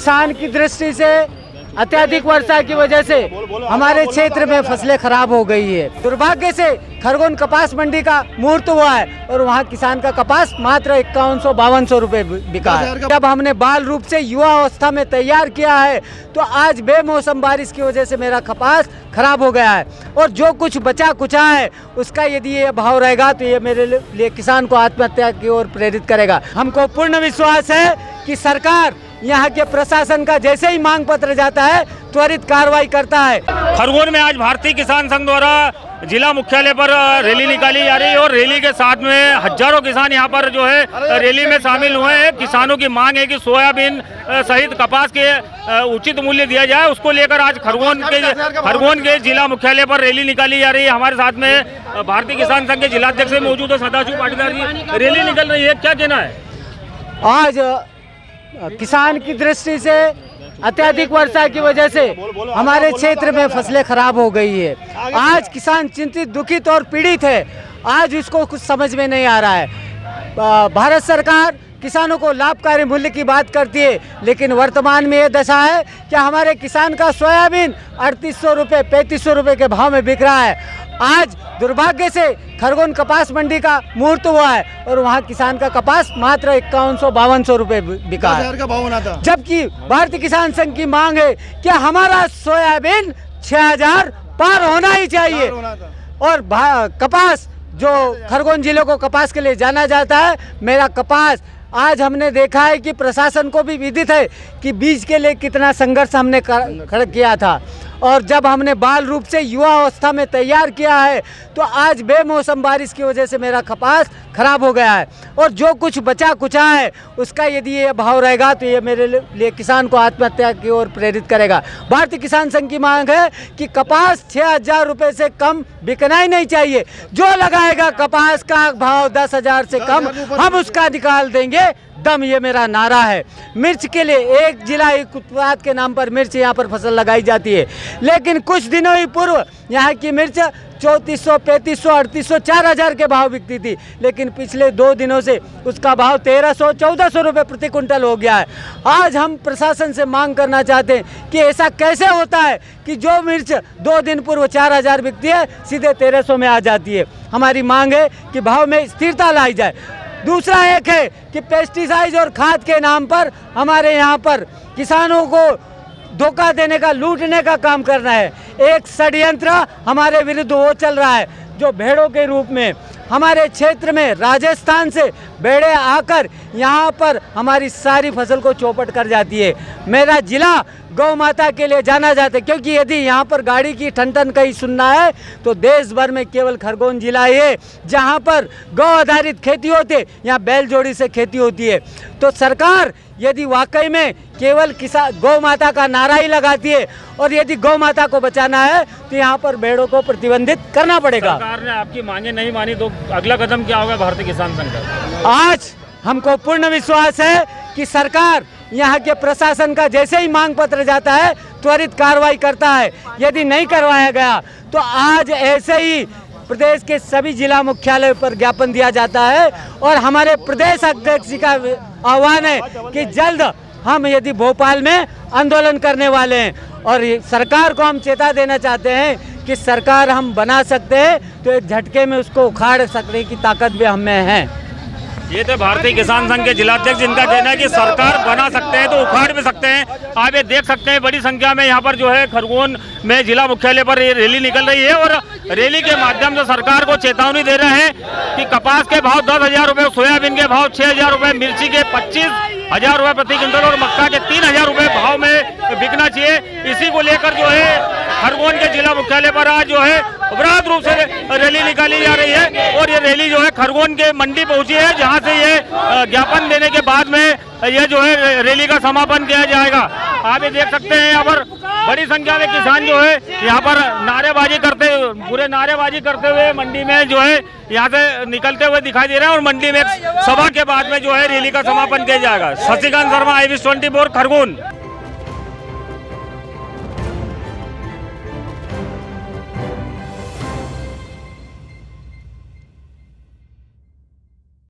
किसान की दृष्टि से अत्यधिक वर्षा की वजह से हमारे क्षेत्र में फसलें खराब हो गई है। दुर्भाग्य से खरगोन कपास मंडी का मुहूर्त हुआ है और वहाँ किसान का कपास मात्र 5152 रुपए बिका है। जब हमने बाल रूप से युवा अवस्था में तैयार किया है तो आज बेमौसम बारिश की वजह से मेरा कपास खराब हो गया है और जो कुछ बचा कुचा है उसका यदि ये भाव रहेगा तो ये मेरे लिए किसान को आत्महत्या की ओर प्रेरित करेगा। हमको पूर्ण विश्वास है कि सरकार यहाँ के प्रशासन का जैसे ही मांग पत्र जाता है त्वरित कार्रवाई करता है। खरगोन में आज भारतीय किसान संघ द्वारा जिला मुख्यालय पर रैली निकाली जा रही है और रैली के साथ में हजारों किसान यहाँ पर जो है रैली में शामिल हुए हैं। किसानों की मांग है कि सोयाबीन सहित कपास के उचित मूल्य दिया जाए, उसको लेकर आज खरगोन के जिला मुख्यालय पर रैली निकाली जा रही है। हमारे साथ में भारतीय किसान संघ के जिलाध्यक्ष मौजूद है सदाशिव पाटीदार जी। रैली निकल रही है, क्या कहना है? आज किसान की दृष्टि से अत्यधिक वर्षा की वजह से हमारे क्षेत्र में फसलें खराब हो गई है। आज किसान चिंतित, दुखित और पीड़ित है। आज इसको कुछ समझ में नहीं आ रहा है। भारत सरकार किसानों को लाभकारी मूल्य की बात करती है, लेकिन वर्तमान में ये दशा है कि हमारे किसान का सोयाबीन 3800 रुपये 3500 रुपये के भाव में बिक रहा है। आज दुर्भाग्य से खरगोन कपास मंडी का मुहूर्त हुआ है और वहाँ किसान का कपास मात्र 5152 रुपये बिका है का भाव होना था। जबकि भारतीय किसान संघ की मांग है कि हमारा सोयाबीन 6000 पार होना ही चाहिए। और कपास जो खरगोन जिले को कपास के लिए जाना जाता है, मेरा कपास आज हमने देखा है कि प्रशासन को भी विदित है कि बीज के लिए कितना संघर्ष हमने खड़ा किया था और जब हमने बाल रूप से युवा अवस्था में तैयार किया है तो आज बेमौसम बारिश की वजह से मेरा कपास खराब हो गया है और जो कुछ बचा कुचा है उसका यदि ये भाव रहेगा तो ये मेरे लिए किसान को आत्महत्या की ओर प्रेरित करेगा। भारतीय किसान संघ की मांग है कि कपास 6000 रुपये से कम बिकना ही नहीं चाहिए। जो लगाएगा कपास का भाव 10,000 से कम हम उसका निकाल देंगे दम, ये मेरा नारा है। मिर्च के लिए एक जिला एक उत्पाद के नाम पर मिर्च यहाँ पर फसल लगाई जाती है, लेकिन कुछ दिनों ही पूर्व यहाँ की मिर्च 3400, 3500, 3800, 4000 के भाव बिकती थी, लेकिन पिछले 2 दिनों से उसका भाव 1300, 1400 रुपये प्रति कुंटल हो गया है। आज हम प्रशासन से मांग करना चाहते हैं कि ऐसा कैसे होता है कि जो मिर्च 2 दिन पूर्व 4000 बिकती है सीधे 1300 में आ जाती है। हमारी मांग है कि भाव में स्थिरता लाई जाए। दूसरा एक है कि पेस्टिसाइड और खाद के नाम पर हमारे यहाँ पर किसानों को धोखा देने का, लूटने का काम करना है। एक षड्यंत्र हमारे विरुद्ध वो चल रहा है जो भेड़ों के रूप में हमारे क्षेत्र में राजस्थान से भेड़ें आकर यहाँ पर हमारी सारी फसल को चौपट कर जाती है। मेरा जिला गौ माता के लिए जाना जाता है, क्योंकि यदि यहाँ पर गाड़ी की ठन ठन कहीं सुनना है तो देश भर में केवल खरगोन जिला ही है जहाँ पर गौ आधारित खेती होती है, यहाँ बैल जोड़ी से खेती होती है। तो सरकार यदि वाकई में केवल गौ माता का नारा ही लगाती है और यदि गौ माता को बचाना है तो यहाँ पर भेड़ों को प्रतिबंधित करना पड़ेगा। सरकार ने आपकी मांगे नहीं मानी तो अगला कदम क्या होगा भारतीय किसान संघ का? आज हमको पूर्ण विश्वास है कि सरकार यहाँ के प्रशासन का जैसे ही मांग पत्र जाता है त्वरित कार्रवाई करता है। यदि नहीं करवाया गया तो आज ऐसे ही प्रदेश के सभी जिला मुख्यालय पर ज्ञापन दिया जाता है और हमारे प्रदेश अध्यक्ष जी का आह्वान है कि जल्द हम यदि भोपाल में आंदोलन करने वाले हैं और सरकार को हम चेता देना चाहते हैं कि सरकार हम बना सकते हैं तो एक झटके में उसको उखाड़ सकने की ताकत भी हम में है। ये तो भारतीय किसान संघ के जिलाध्यक्ष जिनका कहना है कि सरकार बना सकते हैं तो उखाड़ भी सकते हैं। आप ये देख सकते हैं बड़ी संख्या में यहाँ पर जो है खरगोन में जिला मुख्यालय पर ये रैली निकल रही है और रैली के माध्यम से सरकार को चेतावनी दे रहे हैं कि कपास के भाव 10,000 रुपये, सोयाबीन के भाव 6,000 रुपये, मिर्ची के 25,000 रुपये प्रति क्विंटल और मक्का के 3,000 रुपये भाव में बिकना चाहिए। इसी को लेकर जो है खरगोन के जिला मुख्यालय पर आज जो है बृहद रूप से रैली निकाली जा रही है और ये रैली जो है खरगोन के मंडी पहुंची है जहां से ये ज्ञापन देने के बाद में ये जो है रैली का समापन किया जाएगा। आप ये देख सकते हैं यहाँ पर बड़ी संख्या में किसान जो है यहाँ पर पूरे नारेबाजी करते हुए मंडी में जो है यहाँ से निकलते हुए दिखाई दे रहे हैं और मंडी में सभा के बाद में जो है रैली का समापन किया जाएगा। शशिकांत शर्मा, IBS 24 खरगोन।